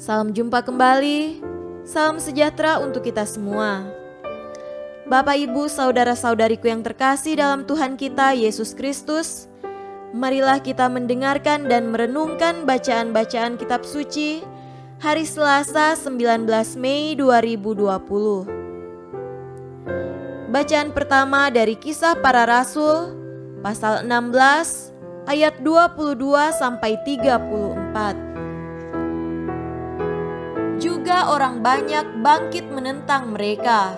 Salam jumpa kembali, salam sejahtera untuk kita semua. Bapak, Ibu, saudara-saudariku yang terkasih dalam Tuhan kita Yesus Kristus, marilah kita mendengarkan dan merenungkan bacaan-bacaan kitab suci hari Selasa 19 Mei 2020. Bacaan pertama dari Kisah Para Rasul, pasal 16, ayat 22 sampai 34. Juga orang banyak bangkit menentang mereka.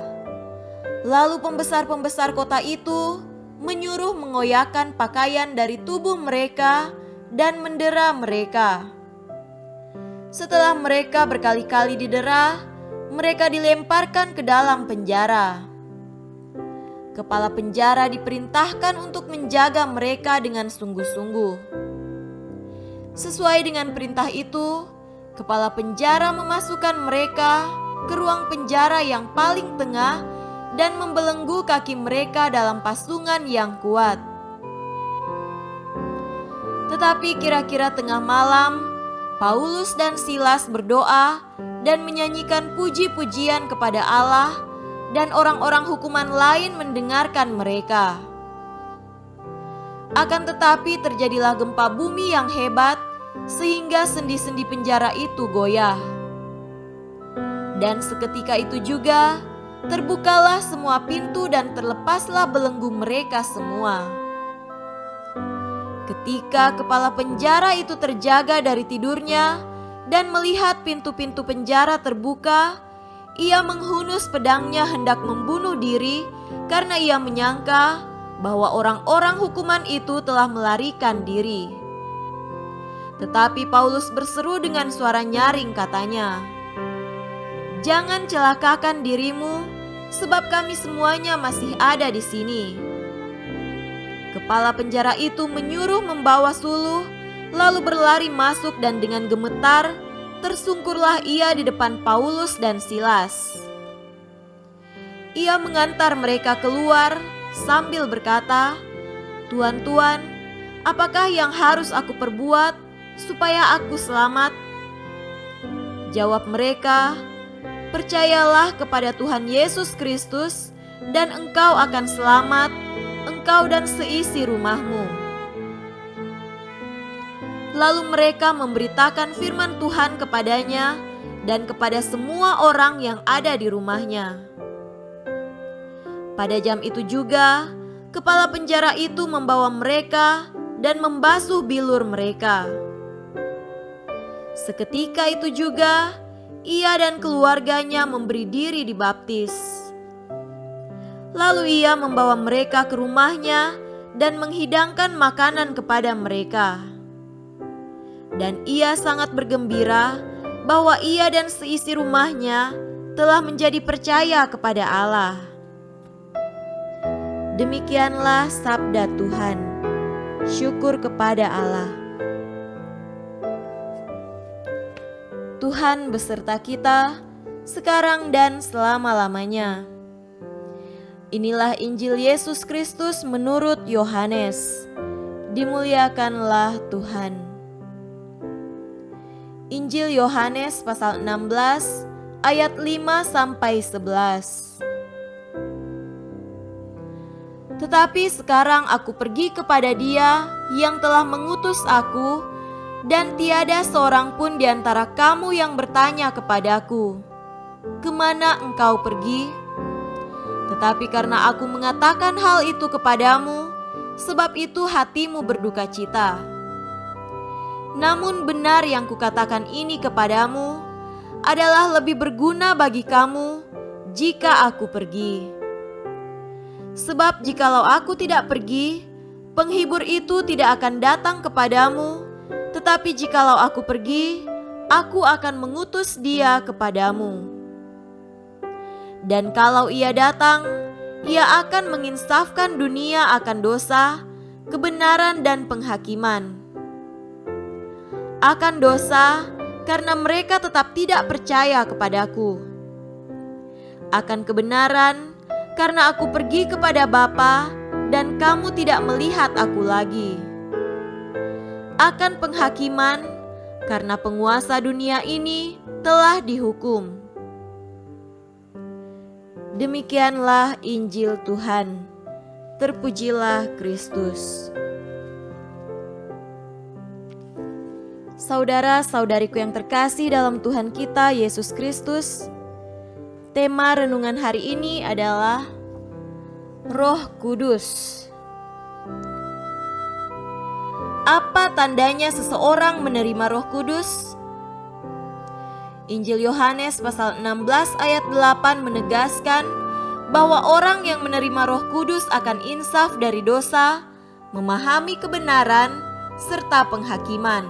Lalu pembesar-pembesar kota itu menyuruh mengoyakkan pakaian dari tubuh mereka dan mendera mereka. Setelah mereka berkali-kali didera, mereka dilemparkan ke dalam penjara. Kepala penjara diperintahkan untuk menjaga mereka dengan sungguh-sungguh. Sesuai dengan perintah itu, kepala penjara memasukkan mereka ke ruang penjara yang paling tengah dan membelenggu kaki mereka dalam pasungan yang kuat. Tetapi kira-kira tengah malam, Paulus dan Silas berdoa dan menyanyikan puji-pujian kepada Allah, dan orang-orang hukuman lain mendengarkan mereka. Akan tetapi terjadilah gempa bumi yang hebat, sehingga sendi-sendi penjara itu goyah. Dan seketika itu juga terbukalah semua pintu dan terlepaslah belenggu mereka semua. Ketika kepala penjara itu terjaga dari tidurnya dan melihat pintu-pintu penjara terbuka, ia menghunus pedangnya hendak membunuh diri karena ia menyangka bahwa orang-orang hukuman itu telah melarikan diri. Tetapi Paulus berseru dengan suara nyaring, katanya, "Jangan celakakan dirimu, sebab kami semuanya masih ada di sini." Kepala penjara itu menyuruh membawa suluh, lalu berlari masuk dan dengan gemetar tersungkurlah ia di depan Paulus dan Silas. Ia mengantar mereka keluar sambil berkata, "Tuan-tuan, apakah yang harus aku perbuat supaya aku selamat?" Jawab mereka, "Percayalah kepada Tuhan Yesus Kristus dan engkau akan selamat, engkau dan seisi rumahmu." Lalu mereka memberitakan firman Tuhan kepadanya dan kepada semua orang yang ada di rumahnya. Pada jam itu juga, kepala penjara itu membawa mereka dan membasuh bilur mereka. Seketika itu juga, ia dan keluarganya memberi diri dibaptis. Lalu ia membawa mereka ke rumahnya dan menghidangkan makanan kepada mereka. Dan ia sangat bergembira bahwa ia dan seisi rumahnya telah menjadi percaya kepada Allah. Demikianlah sabda Tuhan. Syukur kepada Allah. Tuhan beserta kita sekarang dan selama-lamanya. Inilah Injil Yesus Kristus menurut Yohanes. Dimuliakanlah Tuhan. Injil Yohanes pasal 16 ayat 5 sampai 11. Tetapi sekarang aku pergi kepada Dia yang telah mengutus aku, dan tiada seorang pun di antara kamu yang bertanya kepadaku, "Kemana engkau pergi?" Tetapi karena aku mengatakan hal itu kepadamu, sebab itu hatimu berduka cita. Namun benar yang kukatakan ini kepadamu adalah lebih berguna bagi kamu jika aku pergi. Sebab jikalau aku tidak pergi, penghibur itu tidak akan datang kepadamu, tetapi jikalau aku pergi, aku akan mengutus dia kepadamu. Dan kalau ia datang, ia akan menginsafkan dunia akan dosa, kebenaran dan penghakiman. Akan dosa, karena mereka tetap tidak percaya kepadaku. Akan kebenaran, karena aku pergi kepada Bapa dan kamu tidak melihat aku lagi. Akan penghakiman, karena penguasa dunia ini telah dihukum. Demikianlah Injil Tuhan. Terpujilah Kristus. Saudara-saudariku yang terkasih dalam Tuhan kita Yesus Kristus, tema renungan hari ini adalah Roh Kudus. Apa tandanya seseorang menerima Roh Kudus? Injil Yohanes pasal 16 ayat 8 menegaskan bahwa orang yang menerima Roh Kudus akan insaf dari dosa, memahami kebenaran, serta penghakiman.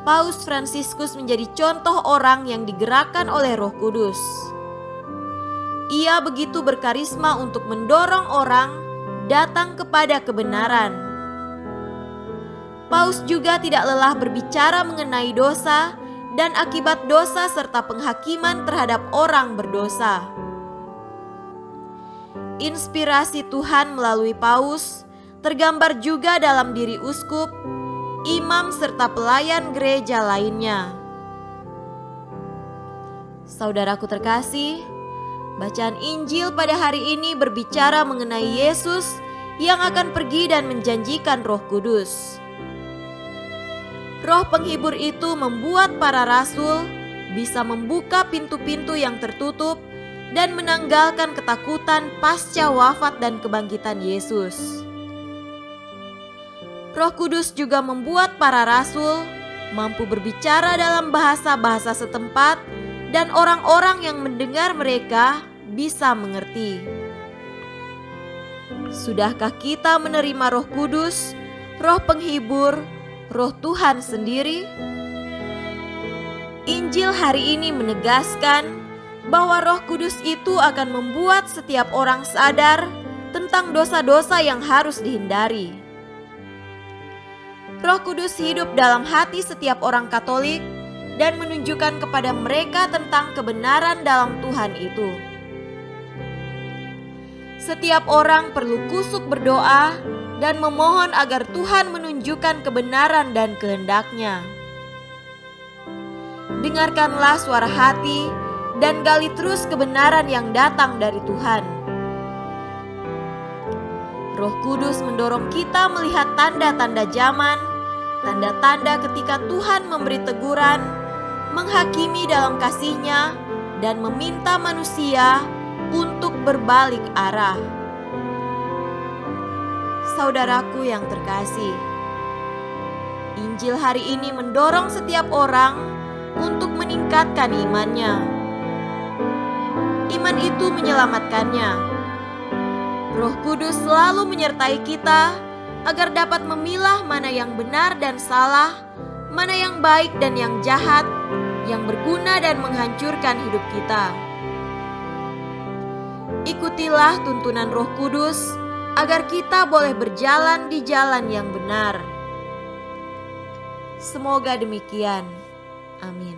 Paus Fransiskus menjadi contoh orang yang digerakkan oleh Roh Kudus. Ia begitu berkarisma untuk mendorong orang datang kepada kebenaran. Paus juga tidak lelah berbicara mengenai dosa dan akibat dosa serta penghakiman terhadap orang berdosa. Inspirasi Tuhan melalui Paus tergambar juga dalam diri uskup, imam serta pelayan gereja lainnya. Saudaraku terkasih, bacaan Injil pada hari ini berbicara mengenai Yesus yang akan pergi dan menjanjikan Roh Kudus. Roh penghibur itu membuat para rasul bisa membuka pintu-pintu yang tertutup dan menanggalkan ketakutan pasca wafat dan kebangkitan Yesus. Roh Kudus juga membuat para rasul mampu berbicara dalam bahasa-bahasa setempat dan orang-orang yang mendengar mereka bisa mengerti. Sudahkah kita menerima Roh Kudus, Roh penghibur, Roh Tuhan sendiri? Injil hari ini menegaskan bahwa Roh Kudus itu akan membuat setiap orang sadar tentang dosa-dosa yang harus dihindari. Roh Kudus hidup dalam hati setiap orang Katolik dan menunjukkan kepada mereka tentang kebenaran dalam Tuhan itu. Setiap orang perlu kusuk berdoa dan memohon agar Tuhan menunjukkan kebenaran dan kehendak-Nya. Dengarkanlah suara hati dan gali terus kebenaran yang datang dari Tuhan. Roh Kudus mendorong kita melihat tanda-tanda zaman, tanda-tanda ketika Tuhan memberi teguran, menghakimi dalam kasih-Nya, dan meminta manusia untuk berbalik arah. Saudaraku yang terkasih, Injil hari ini mendorong setiap orang untuk meningkatkan imannya. Iman itu menyelamatkannya. Roh Kudus selalu menyertai kita agar dapat memilah mana yang benar dan salah, mana yang baik dan yang jahat, yang berguna dan menghancurkan hidup kita. Ikutilah tuntunan Roh Kudus agar kita boleh berjalan di jalan yang benar. Semoga demikian. Amin.